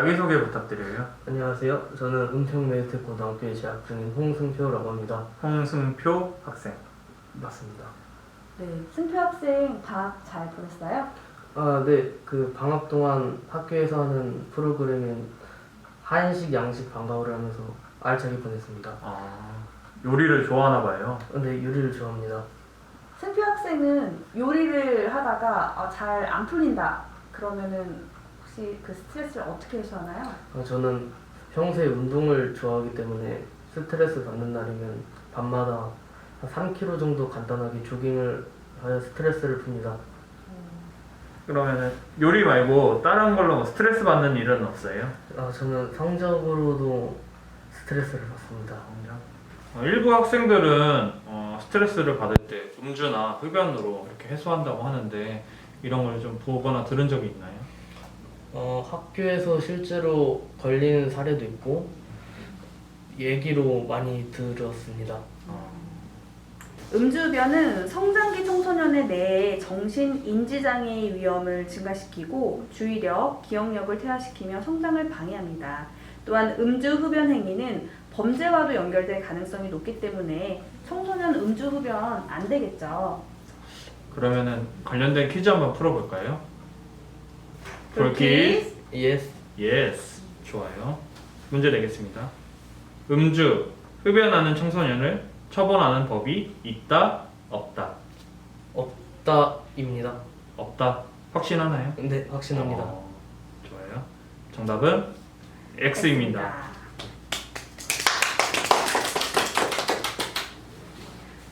자기소개 부탁드려요. 안녕하세요. 저는 은평메이트고등학교에 재학 중인 홍승표라고 합니다. 홍승표 학생. 맞습니다. 네, 승표 학생 방학 잘 보냈어요? 네. 그 방학 동안 학교에서 하는 프로그램인 한식, 양식 방과후를 하면서 알차게 보냈습니다. 요리를 좋아하나 봐요. 네, 요리를 좋아합니다. 승표 학생은 요리를 하다가 잘 안 풀린다. 그러면은 혹시 그 스트레스를 어떻게 해소하나요? 저는 평소에 운동을 좋아하기 때문에 스트레스 받는 날이면 밤마다 한 3km 정도 간단하게 조깅을 하여 스트레스를 풉니다. 그러면은 요리 말고 다른 걸로 뭐 스트레스 받는 일은 없어요? 저는 성적으로도 스트레스를 받습니다. 일부 학생들은 스트레스를 받을 때 음주나 흡연으로 이렇게 해소한다고 하는데 이런 걸 좀 보거나 들은 적이 있나요? 학교에서 실제로 걸리는 사례도 있고 얘기로 많이 들었습니다. 음주흡연은 성장기 청소년의 뇌에 정신 인지장애의 위험을 증가시키고 주의력, 기억력을 퇴화시키며 성장을 방해합니다. 또한 음주흡연 행위는 범죄와도 연결될 가능성이 높기 때문에 청소년 음주흡연 안 되겠죠. 그러면은 관련된 퀴즈 한번 풀어볼까요? 불퀴즈. 예스. 예스. 좋아요. 문제 내겠습니다. 음주, 흡연하는 청소년을 처벌하는 법이 있다, 없다? 없다입니다. 없다. 확신하나요? 네, 확신합니다. 좋아요. 정답은 X입니다.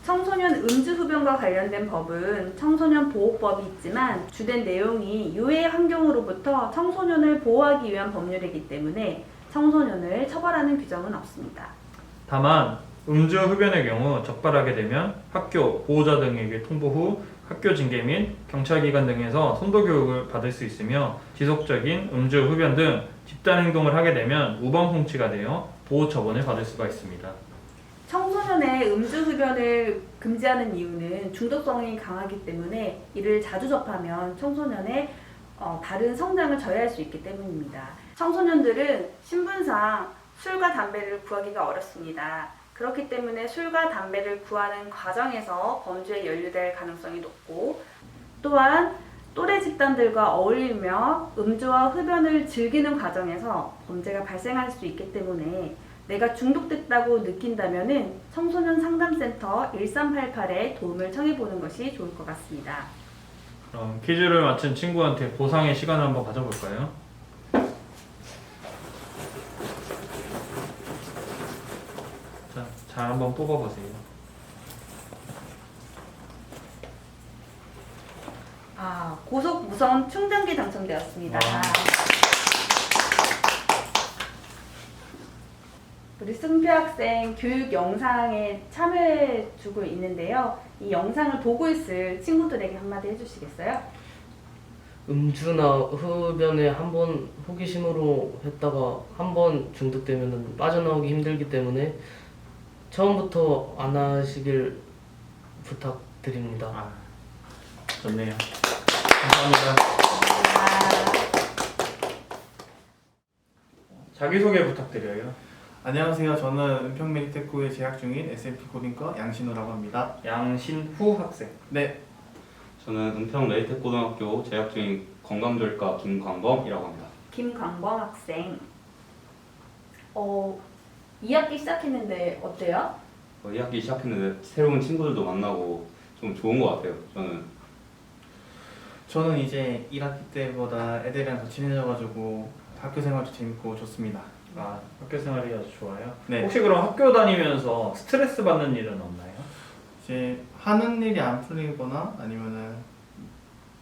청소년 음주흡연과 관련된 법은 청소년 보호법이 있지만 주된 내용이 유해 환경으로부터 청소년을 보호하기 위한 법률이기 때문에 청소년을 처벌하는 규정은 없습니다. 다만 음주 흡연의 경우 적발하게 되면 학교, 보호자 등에게 통보 후 학교 징계 및 경찰기관 등에서 선도 교육을 받을 수 있으며 지속적인 음주 흡연 등 집단 행동을 하게 되면 우범 송치가 되어 보호 처분을 받을 수가 있습니다. 청소년의 음주흡연을 금지하는 이유는 중독성이 강하기 때문에 이를 자주 접하면 청소년의 다른 성장을 저해할 수 있기 때문입니다. 청소년들은 신분상 술과 담배를 구하기가 어렵습니다. 그렇기 때문에 술과 담배를 구하는 과정에서 범죄에 연루될 가능성이 높고 또한 또래 집단들과 어울리며 음주와 흡연을 즐기는 과정에서 범죄가 발생할 수 있기 때문에 내가 중독됐다고 느낀다면 청소년 상담센터 1388에 도움을 청해보는 것이 좋을 것 같습니다. 그럼 퀴즈를 맞힌 친구한테 보상의 시간을 한번 가져볼까요? 자, 잘 한번 뽑아보세요. 고속 무선 충전기 당첨되었습니다. 우리 승표 학생 교육 영상에 참여해주고 있는데요. 이 영상을 보고 있을 친구들에게 한마디 해주시겠어요? 음주나 흡연에 한 번 호기심으로 했다가 한 번 중독되면 빠져나오기 힘들기 때문에 처음부터 안 하시길 부탁드립니다. 좋네요. 감사합니다. 자기소개 부탁드려요. 안녕하세요. 저는 은평메이트고에 재학 중인 SLP 고딩과 양신우라고 합니다. 양신후 학생. 네, 저는 은평 레이텍고등학교 재학 중인 건강조리과 김광범이라고 합니다. 김광범 학생. 2학기 시작했는데 어때요? 2학기 시작했는데 새로운 친구들도 만나고 좀 좋은 것 같아요. 저는 이제 1학기 때보다 애들이랑 더 친해져가지고 학교 생활도 재밌고 좋습니다. 학교 생활이 아주 좋아요. 네. 혹시 그럼 학교 다니면서 스트레스 받는 일은 없나요? 이제 하는 일이 안 풀리거나 아니면은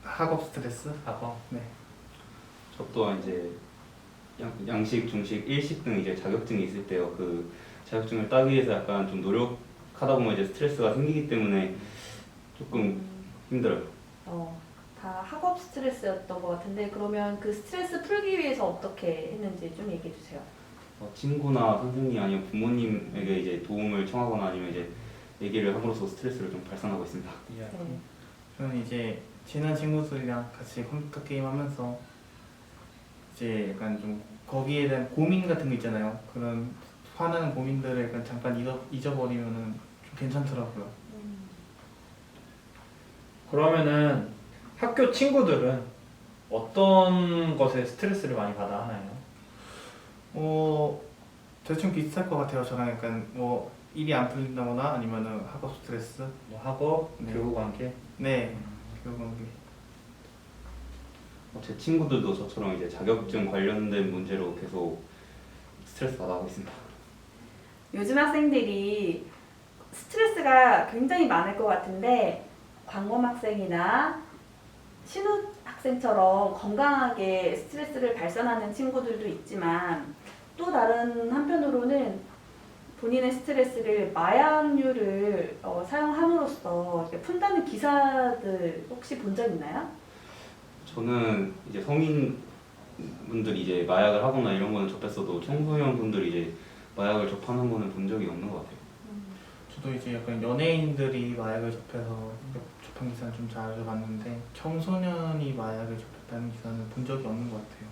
학업 스트레스? 학업. 네. 저 또한 이제 양식, 중식, 일식 등 이제 자격증이 있을 때요. 그 자격증을 따기 위해서 약간 좀 노력하다 보면 이제 스트레스가 생기기 때문에 조금 힘들어요. 다 학업 스트레스였던 것 같은데 그러면 그 스트레스 풀기 위해서 어떻게 했는지 좀 얘기해 주세요. 친구나 선생님 아니면 부모님에게 이제 도움을 청하거나 아니면 이제 얘기를 함으로써 스트레스를 좀 발산하고 있습니다. 네. 저는 이제 친한 친구들이랑 같이 컴퓨터 게임 하면서 이제 약간 좀 거기에 대한 고민 같은 거 있잖아요. 그런 화나는 고민들을 약간 잠깐 잊어버리면은 좀 괜찮더라고요. 그러면은 학교 친구들은 어떤 것에 스트레스를 많이 받아 하나요? 대충 비슷할 것 같아요. 저랑 약간 뭐 일이 안 풀린다거나 아니면은 학업 스트레스. 뭐 학업, 네. 교우 관계? 네. 교육관계. 제 친구들도 저처럼 이제 자격증 관련된 문제로 계속 스트레스 받아하고 있습니다. 요즘 학생들이 스트레스가 굉장히 많을 것 같은데 광범 학생이나 신우 학생처럼 건강하게 스트레스를 발산하는 친구들도 있지만 또 다른 한편으로는 본인의 스트레스를 마약류를 사용함으로써 이렇게 푼다는 기사들 혹시 본 적 있나요? 저는 이제 성인 분들이 이제 마약을 하거나 이런 거는 접했어도 청소년 분들이 이제 마약을 접하는 거는 본 적이 없는 것 같아요. 저도 이제 약간 연예인들이 마약을 접해서 접한 기사는 좀 자주 봤는데 청소년이 마약을 접했다는 기사는 본 적이 없는 것 같아요.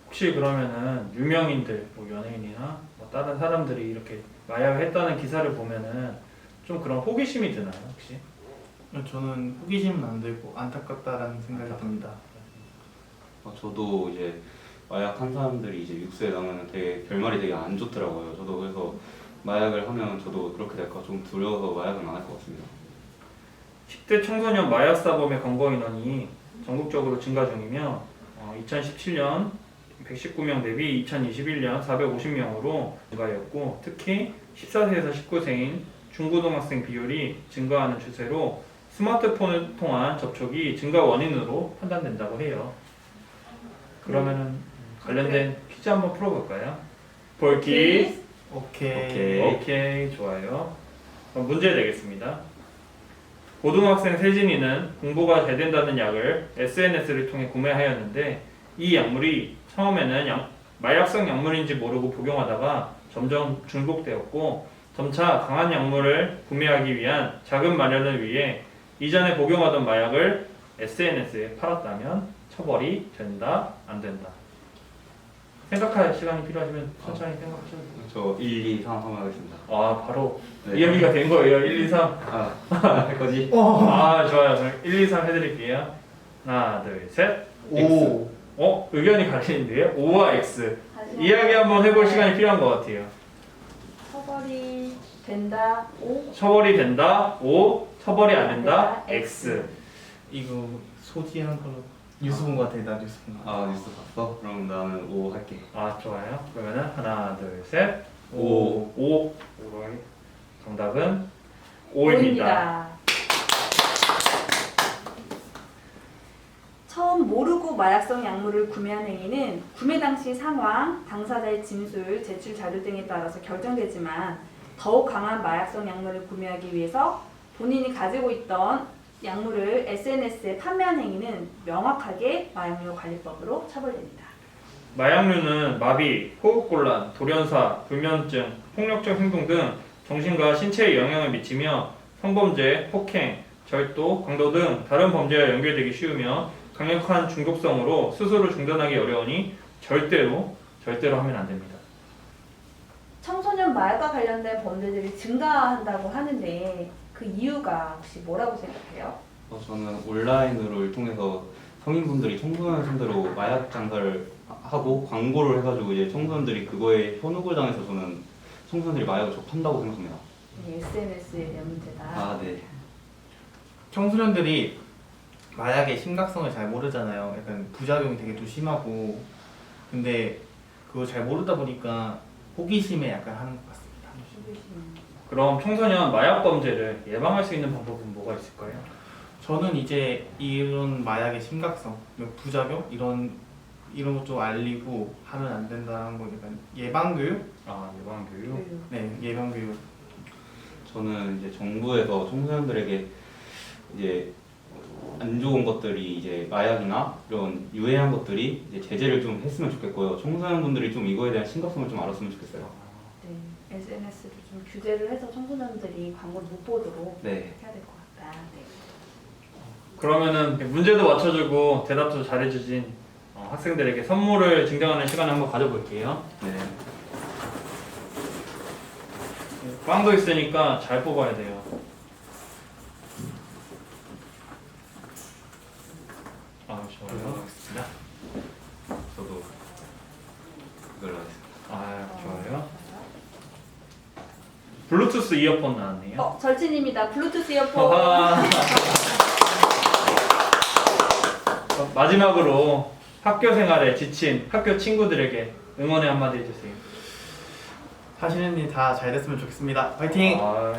혹시 그러면은 유명인들, 뭐 연예인이나 뭐 다른 사람들이 이렇게 마약을 했다는 기사를 보면은 좀 그런 호기심이 드나요, 혹시? 저는 호기심은 안 들고 안타깝다라는 생각이 듭니다. 저도 이제 마약 한 사람들이 이제 육수에 나오면 되게 결말이 되게 안 좋더라고요. 저도 그래서 마약을 하면 저도 그렇게 될까 좀 두려워서 마약은 안 할 것 같습니다. 10대 청소년 마약 사범의 검거 인원이 전국적으로 증가 중이며 2017년 119명 대비 2021년 450명으로 증가했고 특히 14세에서 19세인 중고등학생 비율이 증가하는 추세로 스마트폰을 통한 접촉이 증가 원인으로 판단된다고 해요. 그러면은 관련된 퀴즈 한번 풀어볼까요? 볼키 오케이. 오케이 좋아요. 그럼 문제 내겠습니다. 고등학생 세진이는 공부가 잘 된다는 약을 SNS를 통해 구매하였는데 이 약물이 처음에는 마약성 약물인지 모르고 복용하다가 점점 중독되었고 점차 강한 약물을 구매하기 위한 자금 마련을 위해 이전에 복용하던 마약을 SNS에 팔았다면 처벌이 된다, 안 된다. 생각할 시간이 필요하시면 천천히 생각하셔도 돼요. 저 1, 2, 3 한번 하겠습니다. 바로 네. 이야기가 된 거예요. 1, 2, 3. 할 거지? 좋아요. 그럼 1, 2, 3 해드릴게요. 하나, 둘, 셋. 오. 의견이 갈리는데요? O와 X. 다시 이야기 한번 해볼 시간이 필요한 것 같아요. 처벌이 된다. O. 처벌이 된다, O. 처벌이 안 된다, X. 이거 소지한 걸로 뉴스 본 것 같아. 나 뉴스 본 거. 뉴스 봤어? 그럼 나는 5 할게. 좋아요. 그러면은 하나, 둘, 셋. 오. 5. 정답은 O입니다. 처음 모르고 마약성 약물을 구매한 행위는 구매 당시 상황, 당사자의 진술, 제출 자료 등에 따라서 결정되지만 더욱 강한 마약성 약물을 구매하기 위해서 본인이 가지고 있던 약물을 SNS에 판매한 행위는 명확하게 마약류 관리법으로 처벌됩니다. 마약류는 마비, 호흡곤란, 돌연사, 불면증, 폭력적 행동 등 정신과 신체에 영향을 미치며 성범죄, 폭행, 절도, 강도 등 다른 범죄와 연결되기 쉬우며 강력한 중독성으로 스스로 중단하기 어려우니 절대로 하면 안 됩니다. 청소년 마약과 관련된 범죄들이 증가한다고 하는데 그 이유가 혹시 뭐라고 생각해요? 저는 온라인으로 통해서 성인분들이 청소년 상대로 마약 장사를 하고 광고를 해가지고 이제 청소년들이 그거에 현혹을 당해서 저는 청소년들이 마약을 접한다고 생각합니다. SNS에 대한 문제다. 네. 청소년들이 마약의 심각성을 잘 모르잖아요. 약간 부작용이 되게 또 심하고 근데 그거 잘 모르다 보니까 호기심에 약간 하는 것 같습니다. 그럼 청소년 마약 범죄를 예방할 수 있는 방법은 뭐가 있을까요? 저는 이제 이런 마약의 심각성, 부작용 이런 것 좀 알리고 하면 안 된다는 거 약간 예방교육? 예방교육. 네, 예방교육. 저는 이제 정부에서 청소년들에게 이제 안 좋은 것들이 이제 마약이나 이런 유해한 것들이 이제 제재를 좀 했으면 좋겠고요. 청소년분들이 좀 이거에 대한 심각성을 좀 알았으면 좋겠어요. 네, SNS를 좀 규제를 해서 청소년들이 광고를 못 보도록 네. 해야 될 것 같다. 네. 그러면은 문제도 맞춰주고 대답도 잘해주신 학생들에게 선물을 증정하는 시간을 한번 가져볼게요. 네. 꽝도 있으니까 잘 뽑아야 돼요. 좋아요. 하겠습니다. 저도 이걸로 하겠습니다. 좋아요. 블루투스 이어폰 나왔네요. 절친입니다. 블루투스 이어폰. 아하. 마지막으로 학교 생활에 지친 학교 친구들에게 응원의 한마디 해주세요. 하시는 일 다 잘 됐으면 좋겠습니다. 화이팅! 좋아요.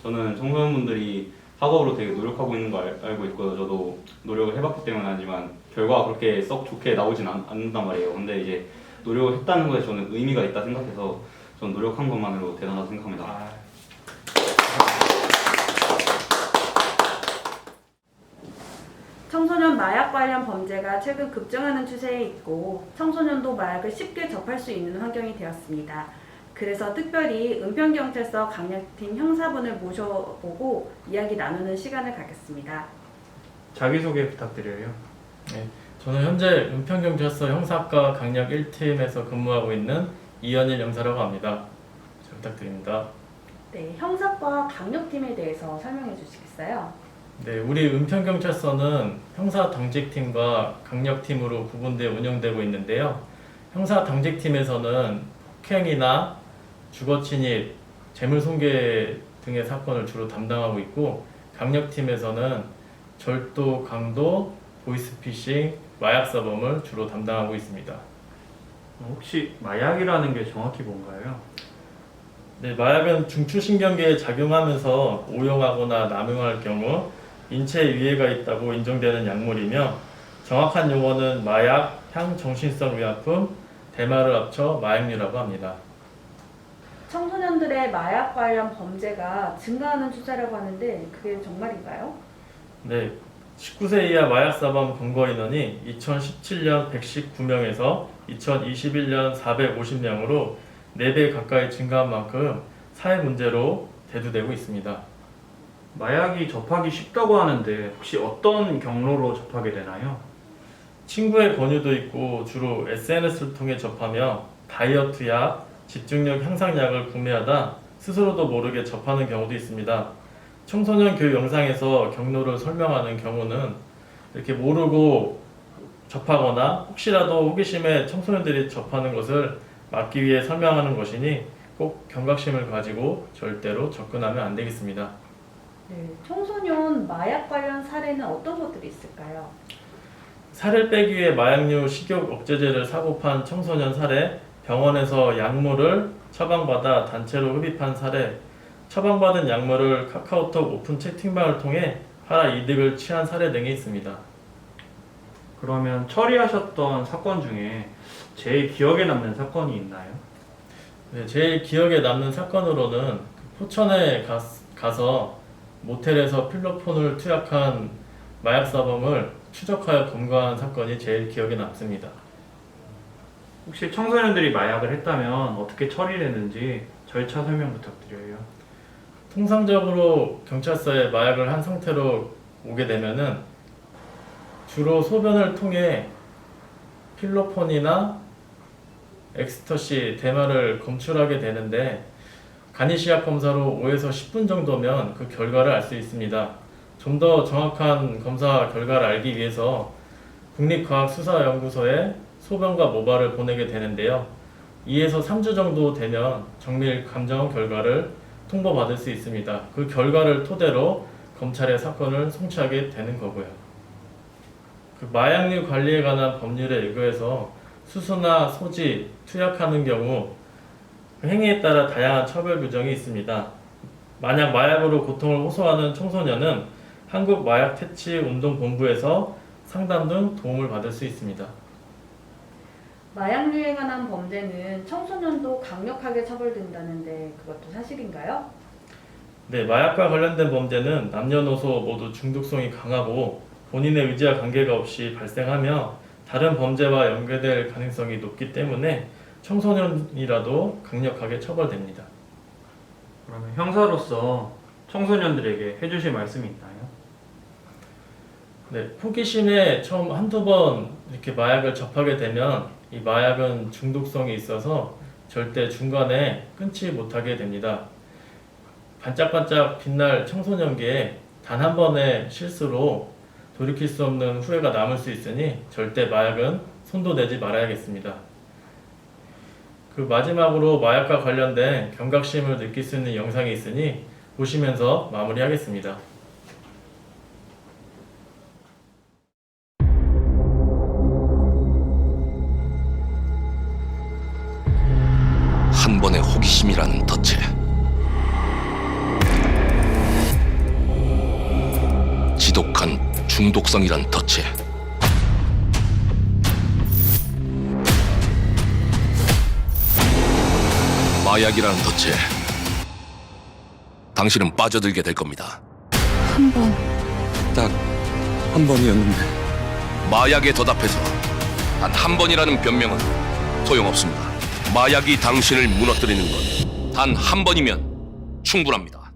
저는 청소년분들이 학업으로 되게 노력하고 있는 거 알고 있고요. 저도 노력을 해봤기 때문에 하지만 결과가 그렇게 썩 좋게 나오진 않는단 말이에요. 근데 이제 노력을 했다는 것에 저는 의미가 있다 생각해서 전 노력한 것만으로 대단하다고 생각합니다. 청소년 마약 관련 범죄가 최근 급증하는 추세에 있고 청소년도 마약을 쉽게 접할 수 있는 환경이 되었습니다. 그래서 특별히 은평경찰서 강력팀 형사분을 모셔보고 이야기 나누는 시간을 갖겠습니다. 자기소개 부탁드려요. 네, 저는 현재 은평경찰서 형사과 강력 1팀에서 근무하고 있는 이현일 형사라고 합니다. 잘 부탁드립니다. 네, 형사과 강력팀에 대해서 설명해 주시겠어요? 네, 우리 은평경찰서는 형사 당직팀과 강력팀으로 구분되어 운영되고 있는데요. 형사 당직팀에서는 폭행이나 주거침입, 재물손괴 등의 사건을 주로 담당하고 있고 강력팀에서는 절도, 강도, 보이스피싱, 마약사범을 주로 담당하고 있습니다. 혹시 마약이라는 게 정확히 뭔가요? 네, 마약은 중추신경계에 작용하면서 오용하거나 남용할 경우 인체에 위해가 있다고 인정되는 약물이며 정확한 용어는 마약, 향정신성 의약품, 대마를 합쳐 마약류라고 합니다. 청소년들의 마약 관련 범죄가 증가하는 추세라고 하는데 그게 정말인가요? 네, 19세 이하 마약사범 검거 인원이 2017년 119명에서 2021년 450명으로 4배 가까이 증가한 만큼 사회 문제로 대두되고 있습니다. 마약이 접하기 쉽다고 하는데 혹시 어떤 경로로 접하게 되나요? 친구의 권유도 있고 주로 SNS를 통해 접하며 다이어트 약, 집중력 향상약을 구매하다 스스로도 모르게 접하는 경우도 있습니다. 청소년 교육 영상에서 경로를 설명하는 경우는 이렇게 모르고 접하거나 혹시라도 호기심에 청소년들이 접하는 것을 막기 위해 설명하는 것이니 꼭 경각심을 가지고 절대로 접근하면 안 되겠습니다. 네, 청소년 마약 관련 사례는 어떤 것들이 있을까요? 살을 빼기 위해 마약류 식욕 억제제를 사고 판 청소년 사례, 병원에서 약물을 처방받아 단체로 흡입한 사례, 처방받은 약물을 카카오톡 오픈 채팅방을 통해 팔아 이득을 취한 사례 등이 있습니다. 그러면 처리하셨던 사건 중에 제일 기억에 남는 사건이 있나요? 네, 제일 기억에 남는 사건으로는 포천에 가서 모텔에서 필로폰을 투약한 마약사범을 추적하여 검거한 사건이 제일 기억에 남습니다. 혹시 청소년들이 마약을 했다면 어떻게 처리되는지 절차 설명 부탁드려요. 통상적으로 경찰서에 마약을 한 상태로 오게 되면은 주로 소변을 통해 필로폰이나 엑스터시, 대마를 검출하게 되는데 간이시약 검사로 5에서 10분 정도면 그 결과를 알 수 있습니다. 좀 더 정확한 검사 결과를 알기 위해서 국립과학수사연구소에 소변과 모발을 보내게 되는데요. 2에서 3주 정도 되면 정밀 감정 결과를 통보받을 수 있습니다. 그 결과를 토대로 검찰에 사건을 송치하게 되는 거고요. 그 마약류 관리에 관한 법률에 의거해서 수수나 소지, 투약하는 경우 그 행위에 따라 다양한 처벌 규정이 있습니다. 만약 마약으로 고통을 호소하는 청소년은 한국마약퇴치운동본부에서 상담 등 도움을 받을 수 있습니다. 마약류에 관한 범죄는 청소년도 강력하게 처벌된다는데 그것도 사실인가요? 네, 마약과 관련된 범죄는 남녀노소 모두 중독성이 강하고 본인의 의지와 관계가 없이 발생하며 다른 범죄와 연계될 가능성이 높기 때문에 청소년이라도 강력하게 처벌됩니다. 그러면 형사로서 청소년들에게 해주실 말씀이 있나요? 네, 호기심에 처음 한두 번 이렇게 마약을 접하게 되면 이 마약은 중독성이 있어서 절대 중간에 끊지 못하게 됩니다. 반짝반짝 빛날 청소년기에 단 한 번의 실수로 돌이킬 수 없는 후회가 남을 수 있으니 절대 마약은 손도 내지 말아야겠습니다. 그 마지막으로 마약과 관련된 경각심을 느낄 수 있는 영상이 있으니 보시면서 마무리하겠습니다. 한 번의 호기심이라는 덫에 지독한 중독성이란 덫에 마약이라는 덫에 당신은 빠져들게 될 겁니다. 한 번. 딱 한 번이었는데 마약에 덧앞에서 단 한 번이라는 변명은 소용없습니다. 마약이 당신을 무너뜨리는 건 단 한 번이면 충분합니다.